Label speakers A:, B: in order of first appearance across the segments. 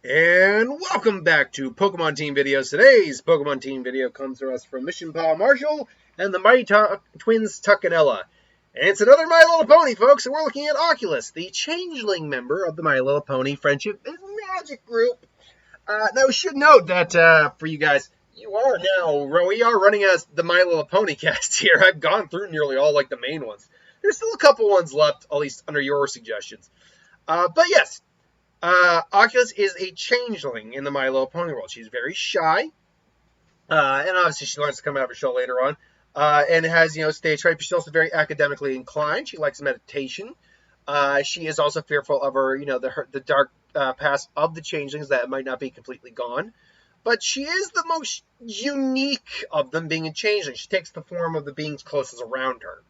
A: And welcome back to Pokemon Team Videos. Today's Pokemon Team video comes to us from Mission Pal Marshall and the Mighty Twins Tuckanella. And it's another My Little Pony, folks, and we're looking at Ocellus, the changeling member of the My Little Pony Friendship and Magic Group. Now, we should note that, for you guys, we are running as the My Little Pony cast here. I've gone through nearly all, the main ones. There's still a couple ones left, at least under your suggestions. But yes. Ocellus is a changeling in the My Little Pony world. She's very shy, and obviously she learns to come out of her shell later on, and has, stage fright, but she's also very academically inclined. She likes meditation. She is also fearful of the dark past of the changelings that might not be completely gone, but she is the most unique of them, being a changeling. She takes the form of the beings closest around her.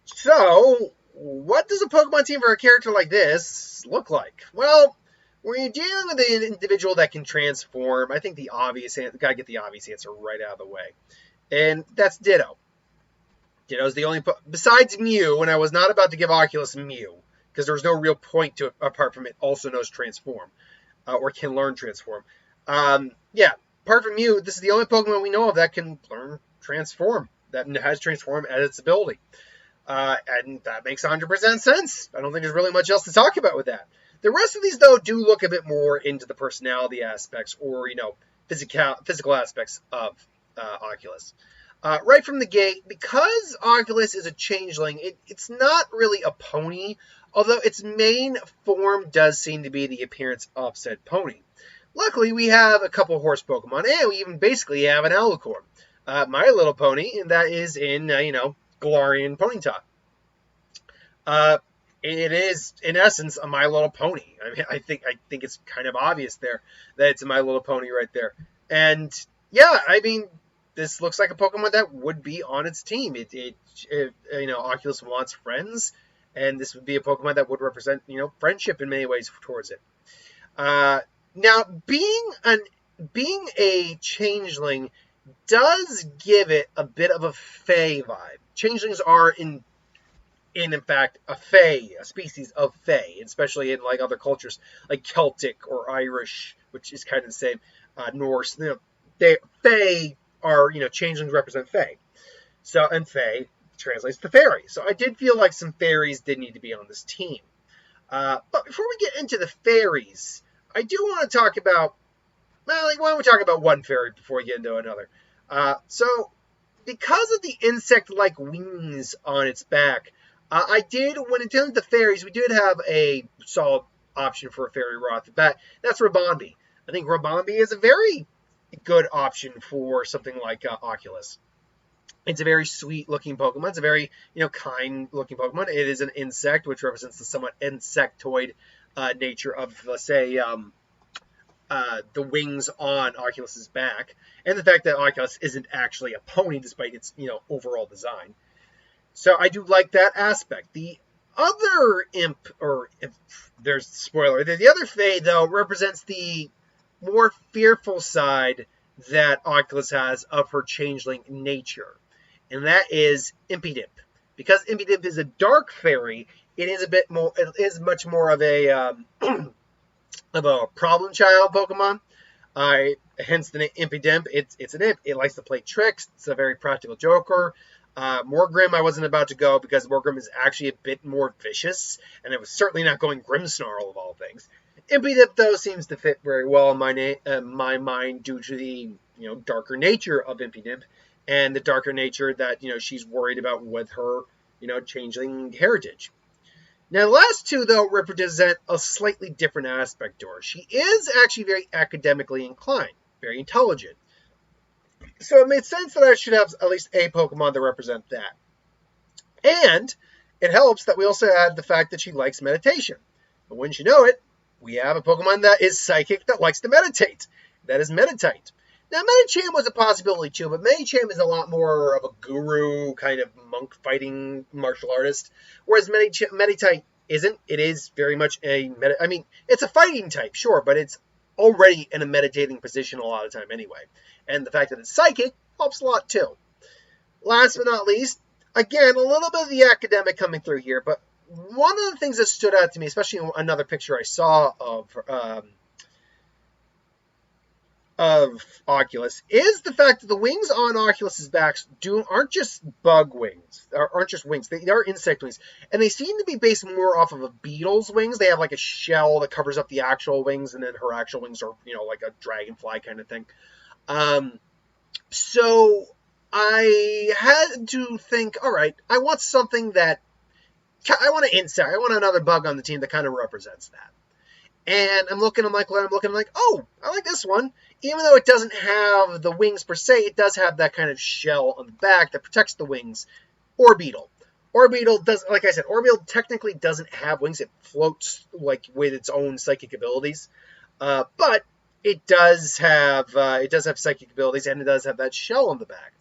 A: So, what does a Pokemon team for a character like this look like? Well, when you're dealing with an individual that can transform, I think gotta get the obvious answer right out of the way. And that's Ditto. Ditto's the only, besides Mew, and I was not about to give Ocellus Mew, because there's no real point to it apart from it also knows Transform, or can learn Transform. Apart from Mew, this is the only Pokemon we know of that can learn Transform, that has Transform as its ability. And that makes 100% sense. I don't think there's really much else to talk about with that. The rest of these, though, do look a bit more into the personality aspects or, physical aspects of Ocellus. Right from the gate, because Ocellus is a changeling, it's not really a pony, although its main form does seem to be the appearance of said pony. Luckily, we have a couple horse Pokemon, and we even basically have an Alicorn, My Little Pony, and that is in, Galarian Ponyta. It is, in essence, a My Little Pony. I mean, I think it's kind of obvious there that it's a My Little Pony right there. And, this looks like a Pokemon that would be on its team. Ocellus wants friends, and this would be a Pokemon that would represent, friendship in many ways towards it. Now, being a changeling does give it a bit of a Fae vibe. Changelings are in fact, a Fae, a species of Fae, especially in other cultures like Celtic or Irish, which is kind of the same. Norse, Fae are, changelings represent Fae. So, and Fae translates to fairy. So I did feel like some fairies did need to be on this team. But before we get into the fairies, I do want to talk about, why don't we talk about one fairy before we get into another? So, because of the insect-like wings on its back, when it dealing with the fairies, we did have a solid option for a fairy right off the bat. That's Rabombi. I think Rabombi is a very good option for something like Ocellus. It's a very sweet-looking Pokemon. It's a very, kind-looking Pokemon. It is an insect, which represents the somewhat insectoid nature of, let's say, the wings on Ocellus' back, and the fact that Ocellus isn't actually a pony despite its, overall design. So I do like that aspect. The other there's spoiler, the other Fae, though, represents the more fearful side that Ocellus has of her changeling nature, and that is Impidimp. Because Impidimp is a dark fairy, it is much more of a problem child Pokemon. Hence the name Impidimp. It's an imp. It likes to play tricks. It's a very practical joker. Morgrim, I wasn't about to go because Morgrim is actually a bit more vicious, and it was certainly not going Grimmsnarl of all things. Impidimp, though, seems to fit very well in my mind due to the darker nature of Impidimp and the darker nature that she's worried about with her changeling heritage. Now, the last two, though, represent a slightly different aspect to her. She is actually very academically inclined, very intelligent. So it made sense that I should have at least a Pokemon to represent that. And it helps that we also add the fact that she likes meditation. But wouldn't you know it, we have a Pokemon that is psychic that likes to meditate. That is Meditite. Now, Medicham was a possibility too, but Medicham is a lot more of a guru, kind of monk-fighting martial artist, whereas Meditite isn't. It is very much it's a fighting type, sure, but it's already in a meditating position a lot of the time anyway. And the fact that it's psychic helps a lot too. Last but not least, again, a little bit of the academic coming through here, but one of the things that stood out to me, especially in another picture I saw of of Ocellus is the fact that the wings on Occellus's backs aren't just bug wings, aren't just wings. They are insect wings, and they seem to be based more off of a beetle's wings. They have like a shell that covers up the actual wings, and then her actual wings are, like a dragonfly kind of thing. So I had to think, all right, I want something that I want an insect. I want another bug on the team that kind of represents that. And I'm looking, oh, I like this one. Even though it doesn't have the wings per se, it does have that kind of shell on the back that protects the wings. Orbeetle. Orbeetle does, like I said, Orbeetle technically doesn't have wings. It floats like with its own psychic abilities. But it does have psychic abilities, and it does have that shell on the back.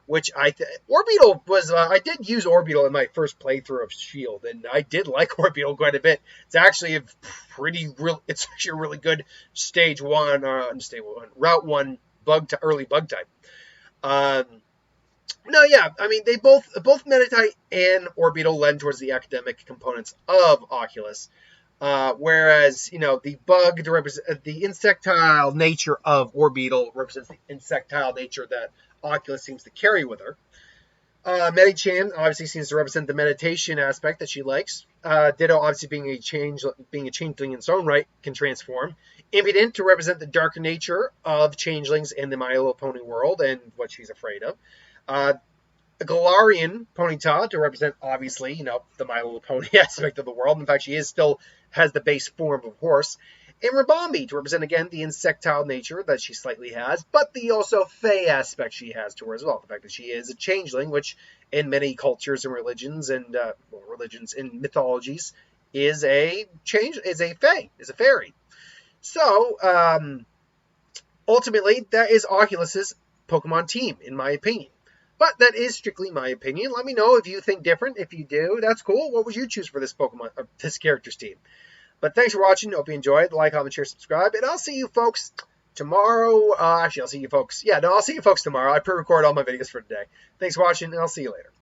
A: Which Orbeetle was, I did use Orbeetle in my first playthrough of Shield, and I did like Orbeetle quite a bit. It's actually it's actually a really good Route 1 early bug type. They both Meditite and Orbeetle lend towards the academic components of Ocellus. Whereas, the the insectile nature of Orbeetle represents the insectile nature that Ocellus seems to carry with her. Medichan obviously seems to represent the meditation aspect that she likes. Ditto, obviously being a changeling in its own right, can transform. Impudent to represent the darker nature of changelings in the My Little Pony world and what she's afraid of. Galarian Ponyta to represent, obviously, the My Little Pony aspect of the world. In fact, she still has the base form of a horse. And Ribombee to represent, again, the insectile nature that she slightly has, but the also fey aspect she has to her as well. The fact that she is a changeling, which in many cultures and religions and mythologies is a fey, is a fairy. So, ultimately, that is Occelus' Pokemon team, in my opinion. But that is strictly my opinion. Let me know if you think different. If you do, that's cool. What would you choose for this this character's team? But thanks for watching. Hope you enjoyed. Like, comment, share, subscribe. And I'll see you folks tomorrow. I'll see you folks tomorrow. I pre-record all my videos for today. Thanks for watching, and I'll see you later.